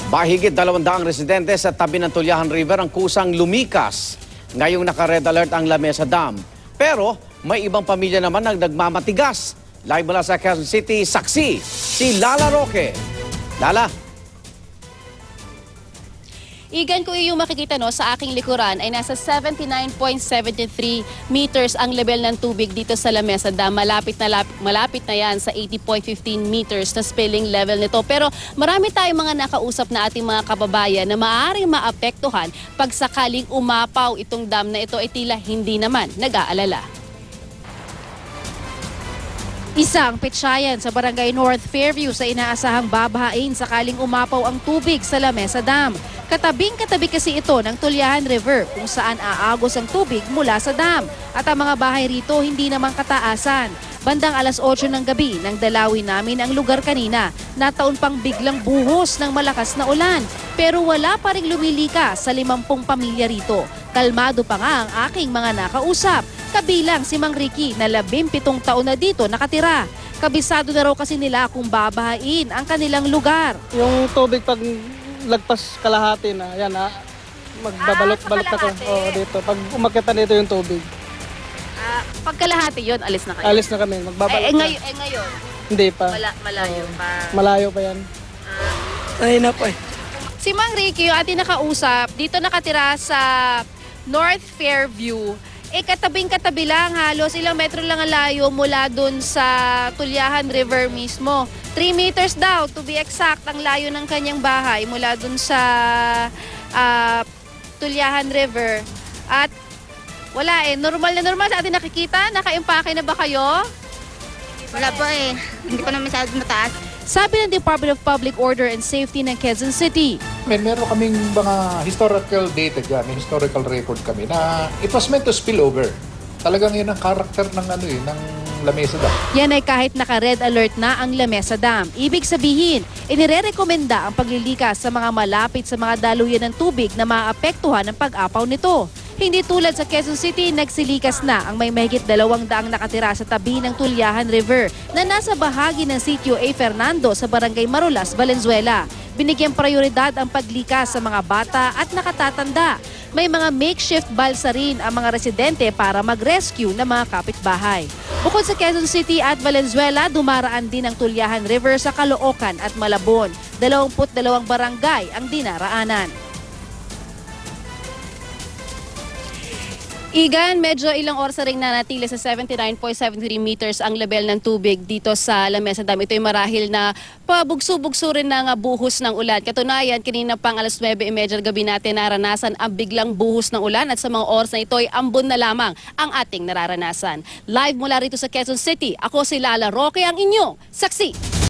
Mahigit 200 residente sa tabi ng Tulyahan River ang kusang lumikas. Ngayong naka-red alert ang Lamesa Dam. Pero may ibang pamilya naman ang nagmamatigas. Live mula sa Quezon City, saksi si Lala Roque. Lala. Igan, ko yung makikita sa aking likuran ay nasa 79.73 meters ang level ng tubig dito sa Lamesa Dam. Malapit na yan sa 80.15 meters na spilling level nito. Pero marami tayong mga nakausap na ating mga kababayan na maaaring maapektuhan pag sakaling umapaw itong dam na ito ay tila hindi naman nag-aalala. Isang petsayan sa Barangay North Fairview sa inaasahang babahain sakaling umapaw ang tubig sa Lamesa Dam. Katabing-katabi kasi ito ng Tulyahan River kung saan aagos ang tubig mula sa dam. At ang mga bahay rito hindi naman kataasan. Bandang alas 8 ng gabi nang dalawin namin ang lugar kanina, nataon pang biglang buhos ng malakas na ulan. Pero wala pa ring lumilika sa 50 pamilya rito. Kalmado pa nga ang aking mga nakausap. Kabilang si Mang Ricky na 17 taon na dito nakatira. Kabisado na raw kasi nila kung babahain ang kanilang lugar. Yung tubig pag lagpas kalahati na, yan ha, magbabalot-balot na ko dito. Pag umakyat na dito yung tubig. Pag kalahati yun, alis na kayo? Alis na kami, magbabalot na. Ngayon? Hindi pa. Malayo pa? Malayo pa yan. Ay na po eh. Si Mang Ricky, yung ating nakausap, dito nakatira sa North Fairview. Katabing-katabi lang, halos ilang metro lang ang layo mula dun sa Tulyahan River mismo. 3 meters daw, to be exact, ang layo ng kanyang bahay mula dun sa Tulyahan River. At wala normal na normal sa atin nakikita. Naka-impake na ba kayo? Wala po eh, hindi pa naman masyadong mataas. Sabi ng Department of Public Order and Safety ng Quezon City. Meron kaming mga historical data dyan, may historical record kami na it was meant to spill over. Talagang yun ang karakter ng ng Lamesa Dam. Yan ay kahit naka-red alert na ang Lamesa Dam. Ibig sabihin, inirerekomenda ang paglilikas sa mga malapit sa mga daluyan ng tubig na maapektuhan ng pag-apaw nito. Hindi tulad sa Quezon City, nagsilikas na ang may mahigit 200 nakatira sa tabi ng Tulyahan River na nasa bahagi ng sitio A. Fernando sa Barangay Marulas, Valenzuela. Binigyang prioridad ang paglikas sa mga bata at nakatatanda. May mga makeshift balsa rin ang mga residente para mag-rescue ng mga kapitbahay. Bukod sa Quezon City at Valenzuela, dumaraan din ang Tulyahan River sa Caloocan at Malabon. 22 barangay ang dinaraanan. Igan, medyo ilang oras na rin nanatili sa 79.73 meters ang level ng tubig dito sa Lamesa Dam. Ito ay marahil na pabugso-bugso rin ng buhos ng ulan. Katunayan, kanina pang alas 9:30 gabi natin naranasan ang biglang buhos ng ulan at sa mga oras na ito ay ambon na lamang ang ating nararanasan. Live mula rito sa Quezon City, ako si Lala Roque, ang inyong saksi.